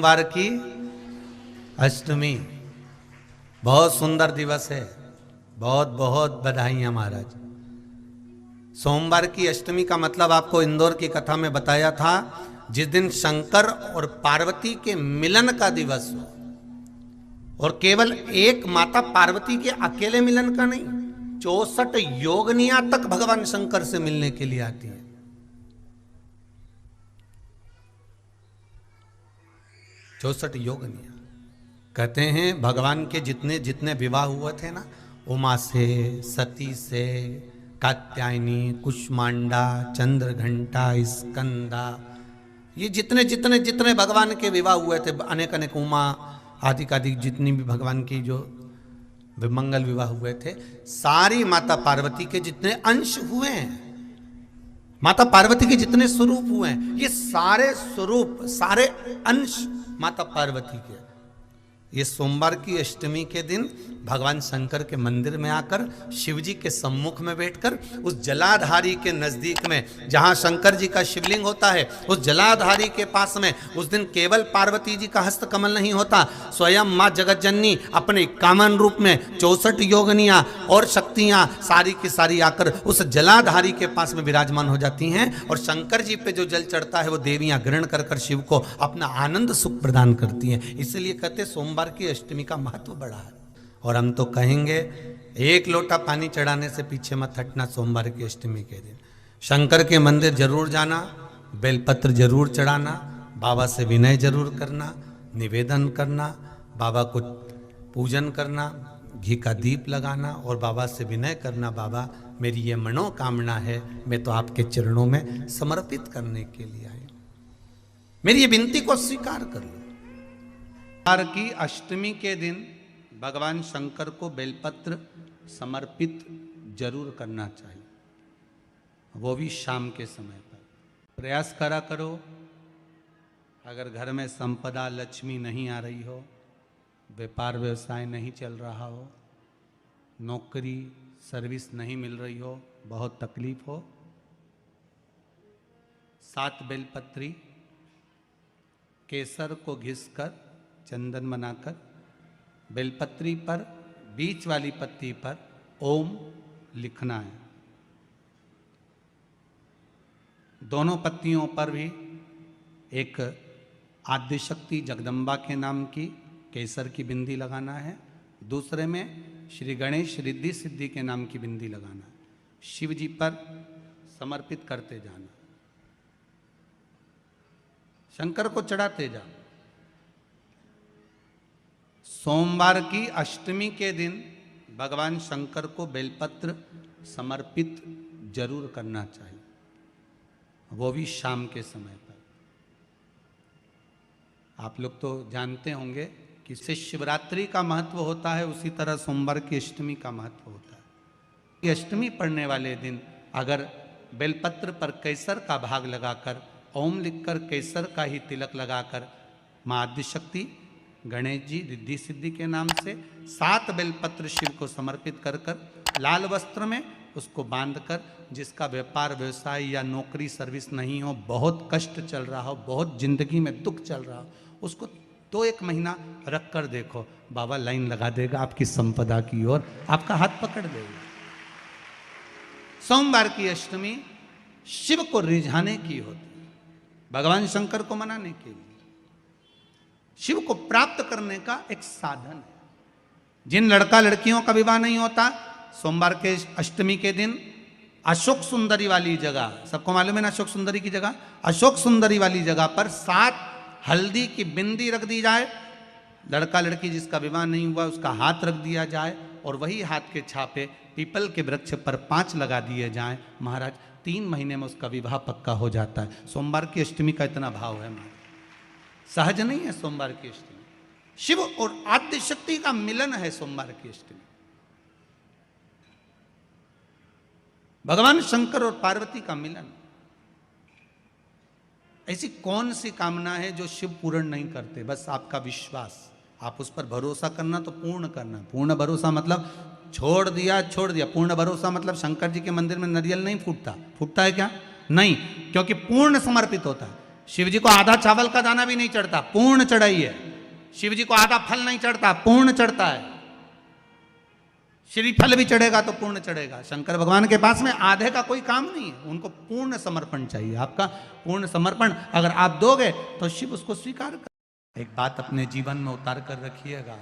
सोमवार की अष्टमी बहुत सुंदर दिवस है। बहुत बहुत बधाइयाँ महाराज। सोमवार की अष्टमी का मतलब आपको इंदौर की कथा में बताया था, जिस दिन शंकर और पार्वती के मिलन का दिवस हो, और केवल एक माता पार्वती के अकेले मिलन का नहीं, 64 योगनियां तक भगवान शंकर से मिलने के लिए आती है। 64 योगनियां। कहते हैं भगवान के जितने जितने विवाह हुए थे ना, उमा से, सती से, कात्यायनी, कुष्मांडा, चंद्रघंटा, स्कंदा, ये जितने जितने जितने भगवान के विवाह हुए थे, अनेक अनेक उमा आदि आदि जितनी भी भगवान की जो मंगल विवाह हुए थे, सारी माता पार्वती के जितने अंश हुए हैं, माता पार्वती के जितने स्वरूप हुए हैं, ये सारे स्वरूप, सारे अंश माता पार्वती के। ये सोमवार की अष्टमी के दिन भगवान शंकर के मंदिर में आकर शिव जी के सम्मुख में बैठकर उस जलाधारी के नजदीक में, जहां शंकर जी का शिवलिंग होता है, उस जलाधारी के पास में उस दिन केवल पार्वती जी का हस्त कमल नहीं होता, स्वयं मां जगतजननी अपने कामन रूप में 64 योगनियां और शक्तियां सारी की सारी आकर उस जलाधारी के पास में विराजमान हो जाती हैं, और शंकर जी पे जो जल चढ़ता है वो देवियां ग्रहण कर कर शिव को अपना आनंद सुख प्रदान करती हैं। इसलिए कहते सोमवार की अष्टमी का महत्व बड़ा है। और हम तो कहेंगे एक लोटा पानी चढ़ाने से पीछे मत हटना। सोमवार की अष्टमी के दिन शंकर के मंदिर जरूर जाना, बेलपत्र जरूर चढ़ाना, बाबा से विनय जरूर करना, निवेदन करना, बाबा को पूजन करना, घी का दीप लगाना और बाबा से विनय करना, बाबा मेरी ये मनोकामना है, मैं तो आपके चरणों में समर्पित करने के लिए आई, मेरी ये विनती को स्वीकार कर लो। सोमवार की अष्टमी के दिन भगवान शंकर को बेलपत्र समर्पित जरूर करना चाहिए, वो भी शाम के समय पर। प्रयास करा करो, अगर घर में संपदा लक्ष्मी नहीं आ रही हो, व्यापार व्यवसाय नहीं चल रहा हो, नौकरी सर्विस नहीं मिल रही हो, बहुत तकलीफ हो, 7 बेलपत्री केसर को घिसकर चंदन बनाकर बेलपत्री पर बीच वाली पत्ती पर ओम लिखना है। दोनों पत्तियों पर भी एक आद्यशक्ति जगदम्बा के नाम की केसर की बिंदी लगाना है, दूसरे में श्री गणेश रिद्धि सिद्धि के नाम की बिंदी लगाना है। शिव जी पर समर्पित करते जाना, शंकर को चढ़ाते जाओ। सोमवार की अष्टमी के दिन भगवान शंकर को बेलपत्र समर्पित जरूर करना चाहिए, वो भी शाम के समय पर। आप लोग तो जानते होंगे कि इससे शिवरात्रि का महत्व होता है, उसी तरह सोमवार की अष्टमी का महत्व होता है। ये अष्टमी पढ़ने वाले दिन अगर बेलपत्र पर केसर का भाग लगाकर, ओम लिखकर केसर का ही तिलक लगाकर मां आद्यशक्ति गणेश जी रिद्धि सिद्धि के नाम से 7 बेलपत्र शिव को समर्पित कर कर लाल वस्त्र में उसको बांधकर, जिसका व्यापार व्यवसाय या नौकरी सर्विस नहीं हो, बहुत कष्ट चल रहा हो, बहुत जिंदगी में दुख चल रहा हो, उसको 2-1 महीना रख कर देखो, बाबा लाइन लगा देगा आपकी संपदा की ओर, आपका हाथ पकड़ देगा। सोमवार की अष्टमी शिव को रिझाने की होती है, भगवान शंकर को मनाने के लिए, शिव को प्राप्त करने का एक साधन है। जिन लड़का लड़कियों का विवाह नहीं होता, सोमवार के अष्टमी के दिन अशोक सुंदरी वाली जगह, सबको मालूम है ना अशोक सुंदरी की जगह, अशोक सुंदरी वाली जगह पर 7 हल्दी की बिंदी रख दी जाए, लड़का लड़की जिसका विवाह नहीं हुआ उसका हाथ रख दिया जाए, और वही हाथ के छापे पीपल के वृक्ष पर 5 लगा दिए जाएं, महाराज 3 महीने में उसका विवाह पक्का हो जाता है। सोमवार की अष्टमी का इतना भाव है महाराज, सहज नहीं है सोमवार की अष्टमी। शिव और आद्य शक्ति का मिलन है सोमवार की अष्टमी। भगवान शंकर और पार्वती का मिलन। ऐसी कौन सी कामना है जो शिव पूर्ण नहीं करते? बस आपका विश्वास, आप उस पर भरोसा करना तो पूर्ण करना। पूर्ण भरोसा मतलब छोड़ दिया छोड़ दिया, पूर्ण भरोसा मतलब शंकर जी के मंदिर में नारियल नहीं फूटता, फूटता है क्या? नहीं, क्योंकि पूर्ण समर्पित होता है। शिव जी को आधा चावल का दाना भी नहीं चढ़ता, पूर्ण चढ़ाई है। शिव जी को आधा फल नहीं चढ़ता, पूर्ण चढ़ता है। श्रीफल भी चढ़ेगा तो पूर्ण चढ़ेगा। शंकर भगवान के पास में आधे का कोई काम नहीं है, उनको पूर्ण समर्पण चाहिए। आपका पूर्ण समर्पण अगर आप दोगे तो शिव उसको स्वीकार कर। एक बात अपने जीवन में उतार कर रखिएगा,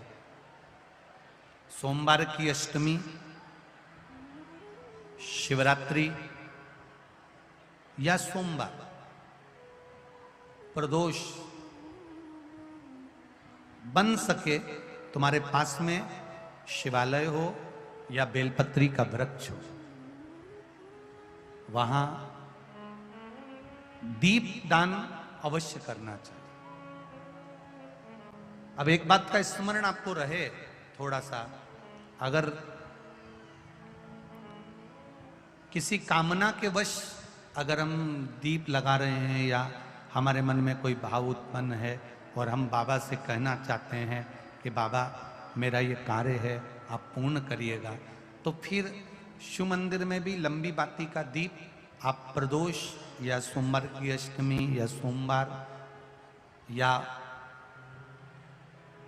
सोमवार की अष्टमी, शिवरात्रि या सोमवार, प्रदोष बन सके तुम्हारे पास में शिवालय हो या बेलपत्री का वृक्ष हो, वहां दीप दान अवश्य करना चाहिए। अब एक बात का स्मरण आपको रहे थोड़ा सा, अगर किसी कामना के वश अगर हम दीप लगा रहे हैं या हमारे मन में कोई भाव उत्पन्न है और हम बाबा से कहना चाहते हैं कि बाबा मेरा ये कार्य है आप पूर्ण करिएगा, तो फिर शिव मंदिर में भी लंबी बाती का दीप आप प्रदोष या सोमवार की अष्टमी या सोमवार या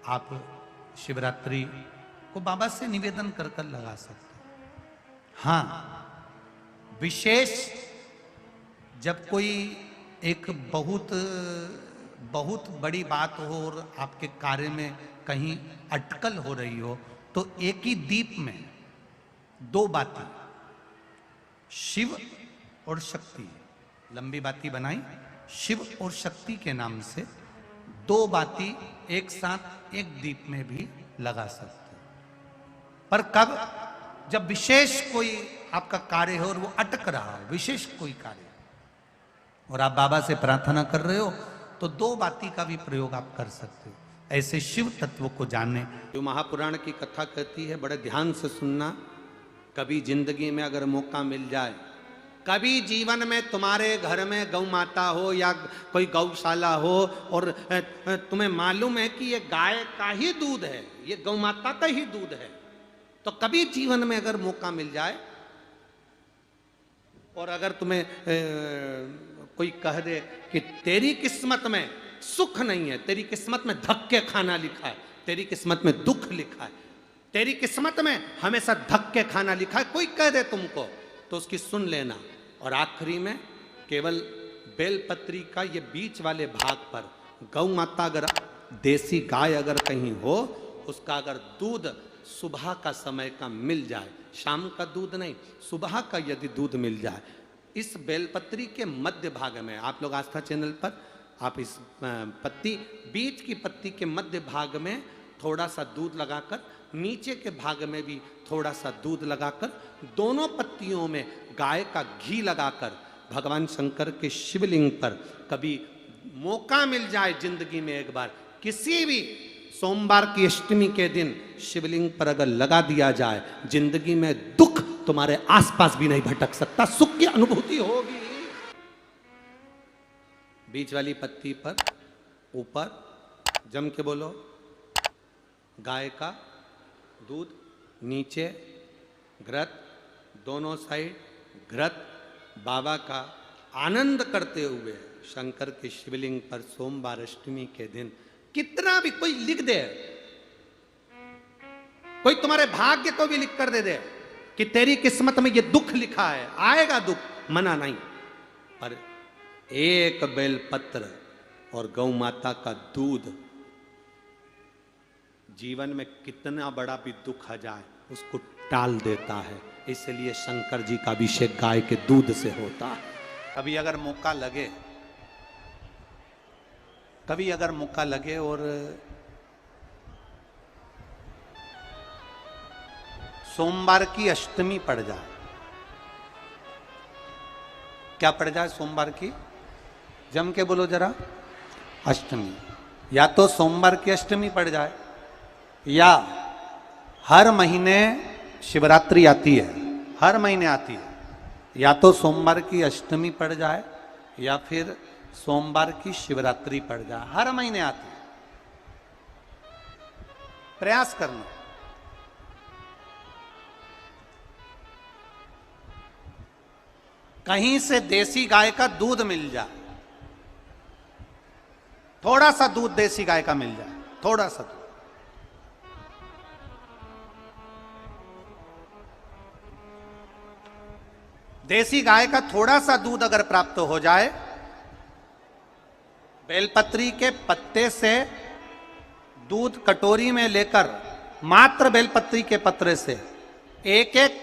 आप शिवरात्रि को बाबा से निवेदन कर कर लगा सकते हैं। हाँ, विशेष जब कोई एक बहुत बड़ी बात हो और आपके कार्य में कहीं अटकल हो रही हो, तो एक ही दीप में दो बाती, शिव और शक्ति, लंबी बाती बनाई शिव और शक्ति के नाम से, दो बाती एक साथ एक दीप में भी लगा सकते हैं। पर कब? जब विशेष कोई आपका कार्य हो और वो अटक रहा हो, विशेष कोई कार्य, और आप बाबा से प्रार्थना कर रहे हो, तो दो बाती का भी प्रयोग आप कर सकते हो। ऐसे शिव तत्व को जानने, जो महापुराण की कथा कहती है, बड़े ध्यान से सुनना। कभी जिंदगी में अगर मौका मिल जाए, कभी जीवन में तुम्हारे घर में गौ माता हो या कोई गौशाला हो और तुम्हें मालूम है कि ये गाय का ही दूध है, ये गौ माता का ही दूध है, तो कभी जीवन में अगर मौका मिल जाए और अगर तुम्हें कोई कह दे कि तेरी किस्मत में सुख नहीं है, तेरी किस्मत में धक्के खाना लिखा है, तेरी किस्मत में दुख लिखा है, तेरी किस्मत में हमेशा धक्के खाना लिखा है, कोई कह दे तुमको, तो उसकी सुन लेना। और आखिरी में केवल बेलपत्री का ये बीच वाले भाग पर गौ माता, अगर देसी गाय अगर कहीं हो, उसका अगर दूध सुबह का समय का मिल जाए, शाम का दूध नहीं, सुबह का यदि दूध मिल जाए, इस बेलपत्री के मध्य भाग में, आप लोग आस्था चैनल पर आप इस पत्ती, बीच की पत्ती के मध्य भाग में थोड़ा सा दूध लगाकर, नीचे के भाग में भी थोड़ा सा दूध लगाकर, दोनों पत्तियों में गाय का घी लगाकर भगवान शंकर के शिवलिंग पर कभी मौका मिल जाए जिंदगी में एक बार, किसी भी सोमवार की अष्टमी के दिन शिवलिंग पर अगर लगा दिया जाए, जिंदगी में दुख तुम्हारे आसपास भी नहीं भटक सकता, सुख की अनुभूति होगी। बीच वाली पत्ती पर ऊपर जम के बोलो गाय का दूध, नीचे घृत, दोनों साइड घृत, बाबा का आनंद करते हुए शंकर के शिवलिंग पर सोमवार अष्टमी के दिन, कितना भी कोई लिख दे, कोई तुम्हारे भाग्य को भी लिख कर दे दे कि तेरी किस्मत में ये दुख लिखा है, आएगा दुख, मना नहीं, पर एक बेलपत्र और गौ माता का दूध जीवन में कितना बड़ा भी दुख आ जाए उसको टाल देता है। इसलिए शंकर जी का अभिषेक गाय के दूध से होता है। कभी अगर मौका लगे, कभी अगर मौका लगे और सोमवार की अष्टमी पड़ जाए, क्या पड़ जाए सोमवार की, जम के बोलो जरा, अष्टमी, या तो सोमवार की अष्टमी पड़ जाए, या हर महीने शिवरात्रि आती है, हर महीने आती है, या तो सोमवार की अष्टमी पड़ जाए या फिर सोमवार की शिवरात्रि पड़ जाए, हर महीने आती है। प्रयास करना। कहीं से देसी गाय का दूध मिल जाए, थोड़ा सा दूध देसी गाय का मिल जाए, थोड़ा सा दूध। देसी गाय का थोड़ा सा दूध अगर प्राप्त हो जाए, बेलपत्री के पत्ते से दूध कटोरी में लेकर, मात्र बेलपत्री के पत्रे से एक एक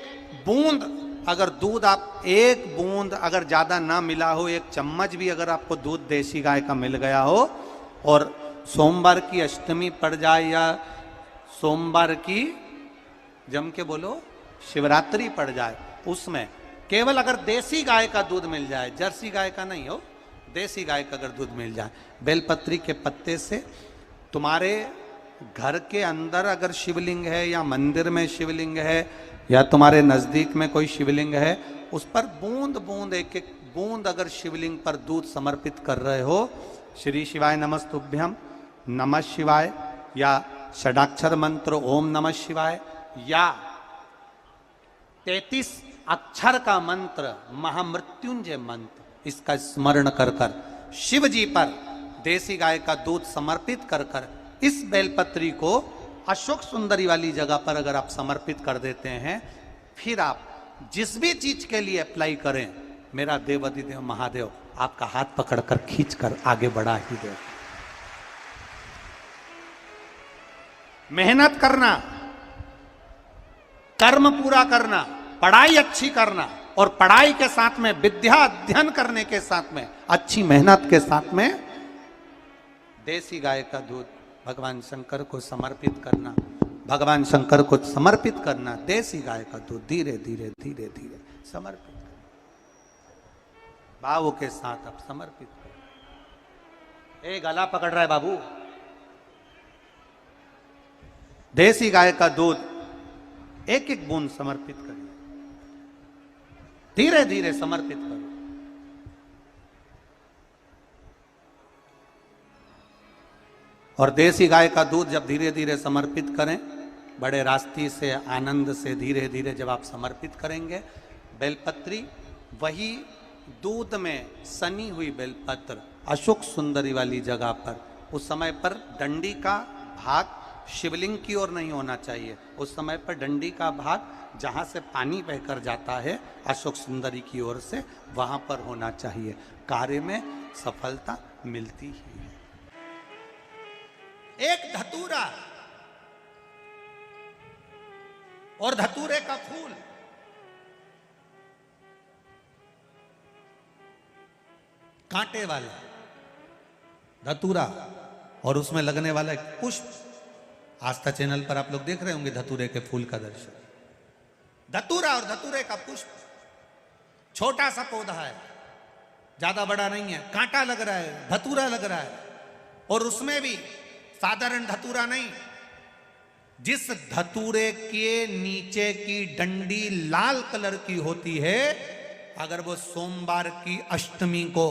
बूंद अगर दूध, आप एक बूंद अगर ज्यादा ना मिला हो, एक चम्मच भी अगर आपको दूध देसी गाय का मिल गया हो, और सोमवार की अष्टमी पड़ जाए या सोमवार की, जम के बोलो, शिवरात्रि पड़ जाए, उसमें केवल अगर देसी गाय का दूध मिल जाए, जर्सी गाय का नहीं हो, देसी गाय का अगर दूध मिल जाए, बेलपत्री के पत्ते से, तुम्हारे घर के अंदर अगर शिवलिंग है या मंदिर में शिवलिंग है या तुम्हारे नजदीक में कोई शिवलिंग है, उस पर बूंद बूंद, एक एक बूंद अगर शिवलिंग पर दूध समर्पित कर रहे हो, श्री शिवाय नमस्तुभ्यम, नमः शिवाय, या षडाक्षर मंत्र ओम नमः शिवाय, या 33 अक्षर का मंत्र महामृत्युंजय मंत्र, इसका स्मरण कर कर शिव जी पर देसी गाय का दूध समर्पित कर कर इस बेलपत्री को अशोक सुंदरी वाली जगह पर अगर आप समर्पित कर देते हैं, फिर आप जिस भी चीज के लिए अप्लाई करें, मेरा देवाधिदेव महादेव आपका हाथ पकड़कर खींचकर आगे बढ़ा ही दे। मेहनत करना, कर्म पूरा करना, पढ़ाई अच्छी करना, और पढ़ाई के साथ में विद्या अध्ययन करने के साथ में अच्छी मेहनत के साथ में देसी गाय का दूध भगवान शंकर को समर्पित करना, भगवान शंकर को समर्पित करना, देसी गाय का दूध धीरे धीरे धीरे धीरे समर्पित करना, भाव के साथ आप समर्पित करें। ए गला पकड़ रहा है बाबू, देसी गाय का दूध एक एक बूंद समर्पित करिए, धीरे धीरे समर्पित करो। और देसी गाय का दूध जब धीरे धीरे समर्पित करें, बड़े रास्ती से, आनंद से धीरे धीरे जब आप समर्पित करेंगे, बेलपत्री वही दूध में सनी हुई बेलपत्र अशोक सुंदरी वाली जगह पर, उस समय पर डंडी का भाग शिवलिंग की ओर नहीं होना चाहिए, उस समय पर डंडी का भाग जहां से पानी बहकर जाता है अशोक सुंदरी की ओर से, वहां पर होना चाहिए। कार्य में सफलता मिलती ही है। एक धतूरा और धतूरे का फूल, कांटे वाला धतूरा और उसमें लगने वाला एक पुष्प, आस्था चैनल पर आप लोग देख रहे होंगे धतूरे के फूल का दर्शन। धतूरा और धतूरे का पुष्प, छोटा सा पौधा है, ज्यादा बड़ा नहीं है, कांटा लग रहा है, धतूरा लग रहा है, और उसमें भी साधारण धतूरा नहीं, जिस धतूरे के नीचे की डंडी लाल कलर की होती है, अगर वो सोमवार की अष्टमी को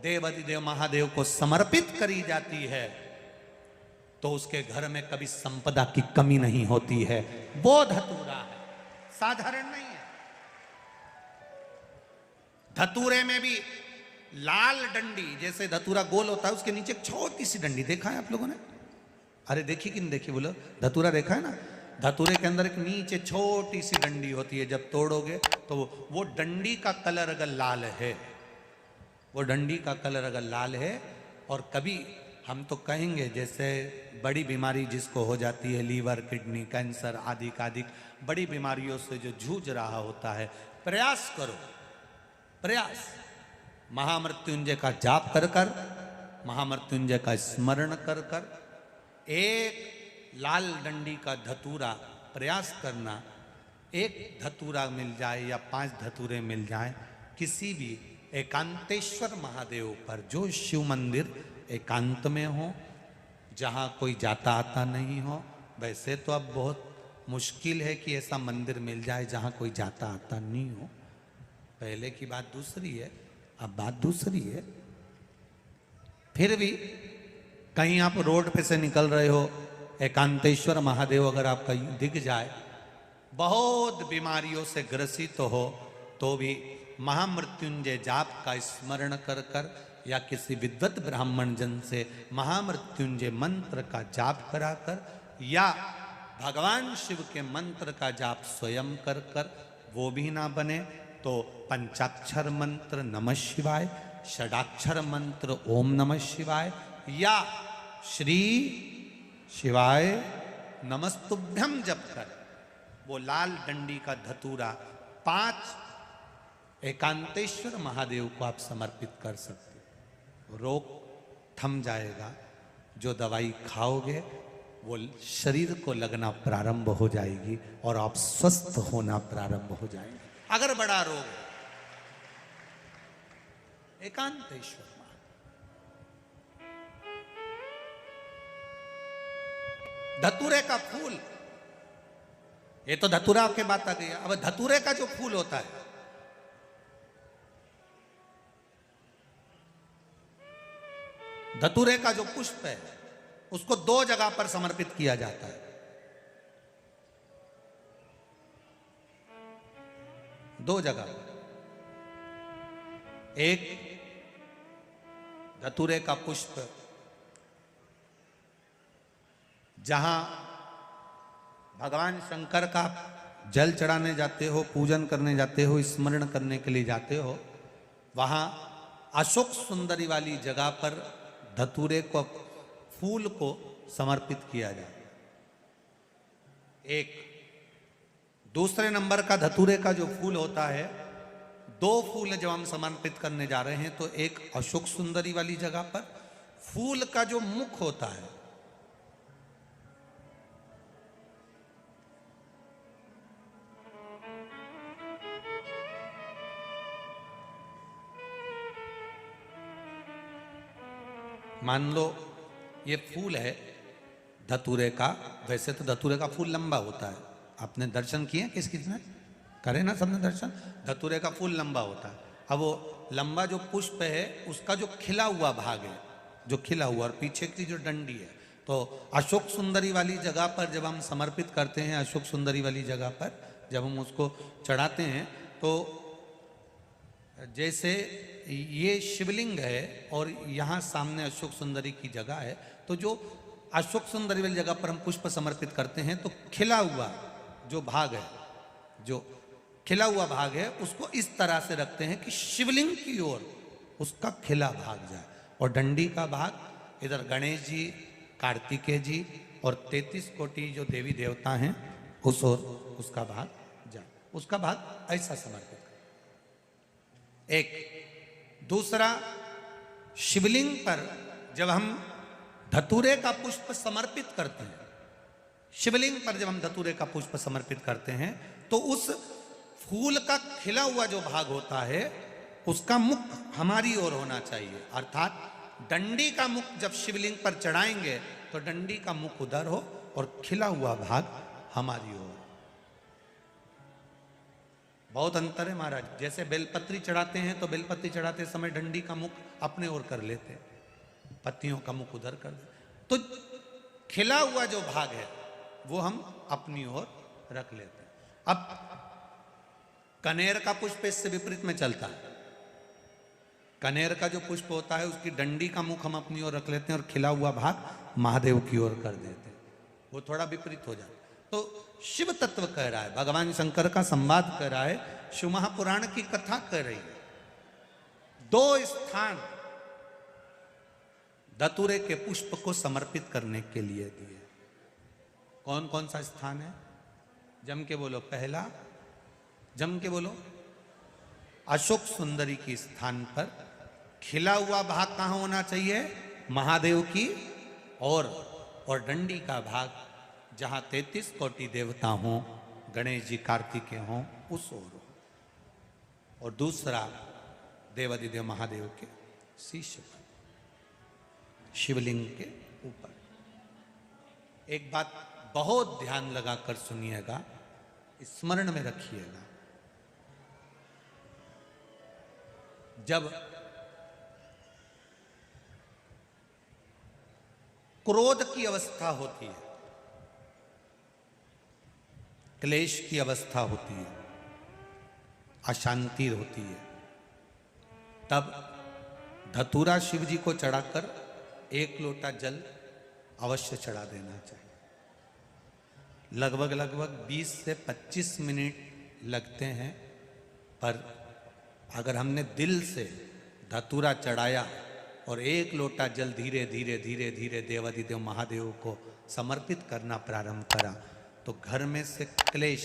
देवाधिदेव महादेव को समर्पित करी जाती है, तो उसके घर में कभी संपदा की कमी नहीं होती है। वो धतूरा है, साधारण नहीं है। धतूरे में भी लाल डंडी, जैसे धतूरा गोल होता है, उसके नीचे एक छोटी सी डंडी, देखा है आप लोगों ने? अरे देखी कि नहीं देखी बोलो? धतूरा देखा है ना? धतूरे के अंदर एक नीचे छोटी सी डंडी होती है, जब तोड़ोगे तो वो डंडी का कलर अगर लाल है, वो डंडी का कलर अगर लाल है, और कभी हम तो कहेंगे जैसे बड़ी बीमारी जिसको हो जाती है, लीवर, किडनी, कैंसर आदि आदि बड़ी बीमारियों से जो जूझ रहा होता है, प्रयास करो, प्रयास, महामृत्युंजय का जाप कर कर, महामृत्युंजय का स्मरण कर कर, एक लाल डंडी का धतूरा प्रयास करना, एक धतूरा मिल जाए या 5 धतूरे मिल जाए, किसी भी एकांतेश्वर महादेव पर, जो शिव मंदिर एकांत में हो, जहाँ कोई जाता आता नहीं हो। वैसे तो अब बहुत मुश्किल है कि ऐसा मंदिर मिल जाए जहाँ कोई जाता आता नहीं हो, पहले की बात दूसरी है, अब बात दूसरी है। फिर भी कहीं आप रोड पे से निकल रहे हो, एकांतेश्वर महादेव अगर आपका दिख जाए, बहुत बीमारियों से ग्रसित हो, तो भी महामृत्युंजय जाप का स्मरण कर कर या किसी विद्वत ब्राह्मण जन से महामृत्युंजय मंत्र का जाप कराकर या भगवान शिव के मंत्र का जाप स्वयं कर कर वो भी ना बने तो पंचाक्षर मंत्र नमः शिवाय, षडाक्षर मंत्र ओम नमः शिवाय या श्री शिवाय नमस्तुभ्यम जप कर वो लाल डंडी का धतूरा 5 एकांतेश्वर महादेव को आप समर्पित कर सकते हो। रोग थम जाएगा, जो दवाई खाओगे वो शरीर को लगना प्रारंभ हो जाएगी और आप स्वस्थ होना प्रारंभ हो जाएंगे। अगर बड़ा रोग एकांतेश्वर धतूरे का फूल, ये तो धतूरा के बात आ गई। अब धतूरे का जो फूल होता है धतूरे का जो पुष्प है उसको 2 जगह पर समर्पित किया जाता है। 2 जगह, एक धतूरे का पुष्प जहां भगवान शंकर का जल चढ़ाने जाते हो, पूजन करने जाते हो, स्मरण करने के लिए जाते हो, वहां अशोक सुंदरी वाली जगह पर धतूरे को फूल को समर्पित किया जाए। एक दूसरे नंबर का धतूरे का जो फूल होता है, 2 फूल जब हम समर्पित करने जा रहे हैं तो एक अशोक सुंदरी वाली जगह पर फूल का जो मुख होता है मान लो ये फूल है धतूरे का, वैसे तो धतूरे का फूल लंबा होता है, आपने दर्शन किए किस किसने करे ना सबने दर्शन। धतूरे का फूल लंबा होता है। अब वो लंबा जो पुष्प है उसका जो खिला हुआ भाग है, जो खिला हुआ और पीछे की जो डंडी है, तो अशोक सुंदरी वाली जगह पर जब हम समर्पित करते हैं, अशोक सुंदरी वाली जगह पर जब हम उसको चढ़ाते हैं तो जैसे ये शिवलिंग है और यहाँ सामने अशोक सुंदरी की जगह है, तो जो अशोक सुंदरी वाली जगह पर हम पुष्प समर्पित करते हैं तो खिला हुआ जो भाग है, जो खिला हुआ भाग है उसको इस तरह से रखते हैं कि शिवलिंग की ओर उसका खिला भाग जाए और डंडी का भाग इधर गणेश जी, कार्तिकेय जी और 33 कोटि जो देवी देवता हैं उस ओर उसका भाग जाए, उसका भाग ऐसा समर्पित करें। एक दूसरा, शिवलिंग पर जब हम धतूरे का पुष्प समर्पित करते हैं, शिवलिंग पर जब हम धतूरे का पुष्प समर्पित करते हैं तो उस फूल का खिला हुआ जो भाग होता है उसका मुख हमारी ओर होना चाहिए, अर्थात डंडी का मुख जब शिवलिंग पर चढ़ाएंगे तो डंडी का मुख उधर हो और खिला हुआ भाग हमारी ओर। बहुत अंतर है महाराज। जैसे बेलपत्री चढ़ाते हैं तो बेलपत्री चढ़ाते समय डंडी का मुख अपने ओर कर लेते हैं, पत्तियों का मुख उधर कर देते, तो खिला हुआ जो भाग है वो हम अपनी ओर रख लेते हैं। अब कनेर का पुष्प इससे विपरीत में चलता है। कनेर का जो पुष्प होता है उसकी डंडी का मुख हम अपनी ओर रख लेते हैं और खिला हुआ भाग महादेव की ओर कर देते हैं, वो थोड़ा विपरीत हो जाता है। तो शिव तत्व कह रहा है, भगवान शंकर का संवाद कर रहा है, शिव महापुराण की कथा कर रही है। 2 स्थान धतूरे के पुष्प को समर्पित करने के लिए दिए। कौन कौन सा स्थान है? जम के बोलो। पहला, जम के बोलो। अशोक सुंदरी के स्थान पर खिला हुआ भाग कहां होना चाहिए? महादेव की और डंडी का भाग जहां 33 कोटि देवता हों, गणेश जी, कार्तिकेय हों, उस ओर हो। और दूसरा, देवादिदेव महादेव के शीश पर, शिवलिंग के ऊपर। एक बात बहुत ध्यान लगाकर सुनिएगा, स्मरण में रखिएगा। जब क्रोध की अवस्था होती है, क्लेश की अवस्था होती है, अशांति होती है, तब धतूरा शिव जी को चढ़ाकर 1 लोटा जल अवश्य चढ़ा देना चाहिए। लगभग 20 से 25 मिनट लगते हैं, पर अगर हमने दिल से धतूरा चढ़ाया और 1 लोटा जल धीरे धीरे धीरे धीरे देवाधिदेव महादेव को समर्पित करना प्रारंभ करा, तो घर में से क्लेश,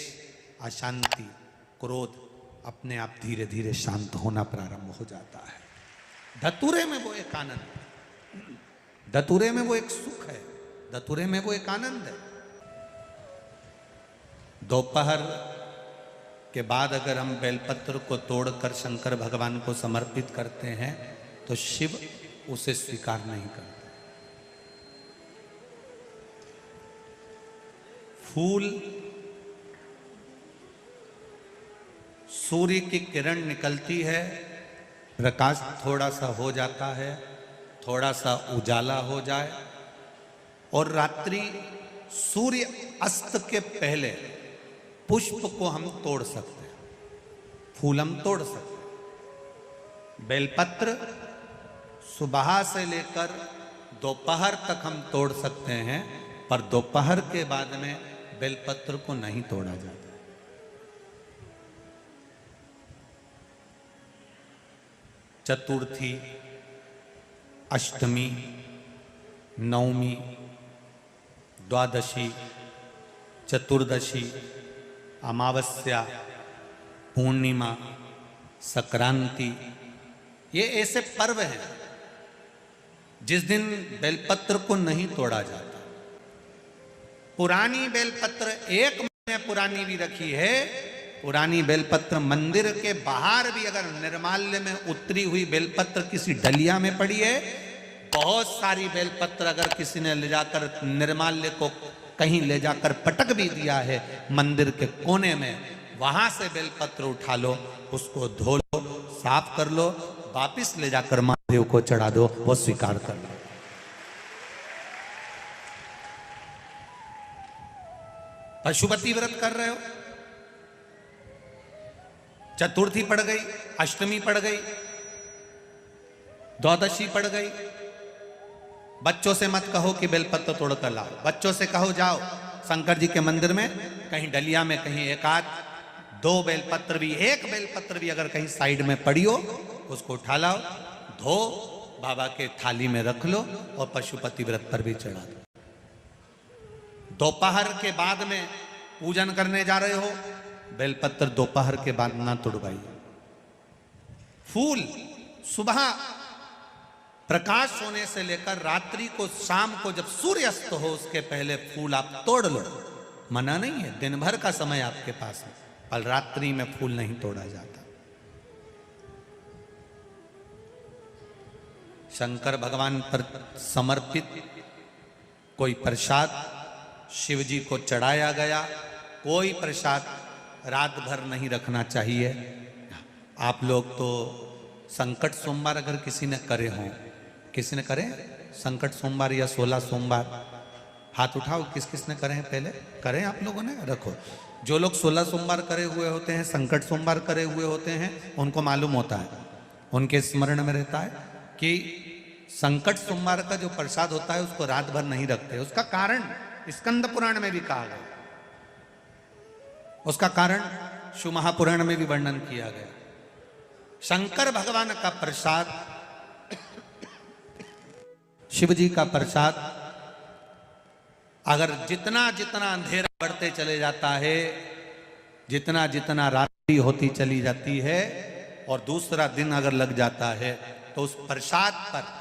अशांति, क्रोध अपने आप धीरे धीरे शांत होना प्रारंभ हो जाता है। धतूरे में वो एक आनंद है, धतूरे में वो एक सुख है, धतूरे में वो एक आनंद है। दोपहर के बाद अगर हम बेलपत्र को तोड़कर शंकर भगवान को समर्पित करते हैं तो शिव उसे स्वीकार नहीं करते। फूल, सूर्य की किरण निकलती है, प्रकाश थोड़ा सा हो जाता है, थोड़ा सा उजाला हो जाए, और रात्रि सूर्य अस्त के पहले पुष्प को हम तोड़ सकते हैं, फूल हम तोड़ सकते हैं। बेलपत्र सुबह से लेकर दोपहर तक हम तोड़ सकते हैं, पर दोपहर के बाद में बेलपत्र को नहीं तोड़ा जाता। चतुर्थी, अष्टमी, नवमी, द्वादशी, चतुर्दशी, अमावस्या, पूर्णिमा, संक्रांति, ये ऐसे पर्व हैं जिस दिन बेलपत्र को नहीं तोड़ा जाता। पुरानी बेलपत्र 1 महीने पुरानी भी रखी है। पुरानी बेलपत्र मंदिर के बाहर भी अगर निर्माल्य में उतरी हुई बेलपत्र किसी डलिया में पड़ी है, बहुत सारी बेलपत्र अगर किसी ने ले जाकर निर्माल्य को कहीं ले जाकर पटक भी दिया है मंदिर के कोने में, वहां से बेलपत्र उठा लो, उसको धो लो, साफ कर लो, वापिस ले जाकर महादेव को चढ़ा दो, वो स्वीकार कर लो। पशुपति व्रत कर रहे हो, चतुर्थी पड़ गई, अष्टमी पड़ गई, द्वादशी पड़ गई, बच्चों से मत कहो कि बेलपत्र तोड़ कर लाओ, बच्चों से कहो जाओ शंकर जी के मंदिर में कहीं डलिया में कहीं 1-2 बेलपत्र भी, 1 बेलपत्र भी अगर कहीं साइड में पड़ी हो उसको उठा लाओ, धो, बाबा के थाली में रख लो और पशुपति व्रत पर भी चढ़ा दो। दोपहर के बाद में पूजन करने जा रहे हो, बेलपत्र दोपहर के बाद ना तोड़वाइए। फूल सुबह प्रकाश होने से लेकर रात्रि को, शाम को जब सूर्य अस्त हो उसके पहले फूल आप तोड़ लो, मना नहीं है, दिन भर का समय आपके पास है, पर रात्रि में फूल नहीं तोड़ा जाता। शंकर भगवान पर समर्पित कोई प्रसाद शिव जी को चढ़ाया गया, कोई प्रसाद रात भर नहीं रखना चाहिए। आप लोग तो संकट सोमवार अगर किसी ने करे हों, किसी ने करे संकट सोमवार या 16 सोमवार, हाथ उठाओ, किस किस ने करे हैं, पहले करें आप लोगों ने, रखो। जो लोग 16 सोमवार करे हुए होते हैं, संकट सोमवार करे हुए होते हैं, उनको मालूम होता है, उनके स्मरण में रहता है कि संकट सोमवार का जो प्रसाद होता है उसको रात भर नहीं रखते। उसका कारण स्कंद पुराण में भी कहा गया, उसका कारण शिव महापुराण में भी वर्णन किया गया। शंकर भगवान का प्रसाद, शिव जी का प्रसाद, अगर जितना जितना अंधेरा बढ़ते चले जाता है, जितना जितना रात्रि होती चली जाती है और दूसरा दिन अगर लग जाता है, तो उस प्रसाद पर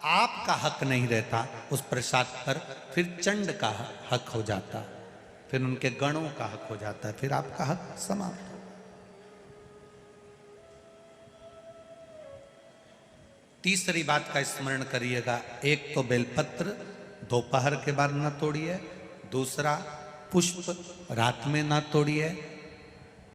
आपका हक नहीं रहता, उस प्रसाद पर फिर चंड का हक हो जाता, फिर उनके गणों का हक हो जाता है, फिर आपका हक समाप्त हो। तीसरी बात का स्मरण करिएगा, एक तो बेलपत्र दोपहर के बाद ना तोड़िए, दूसरा पुष्प रात में ना तोड़िए,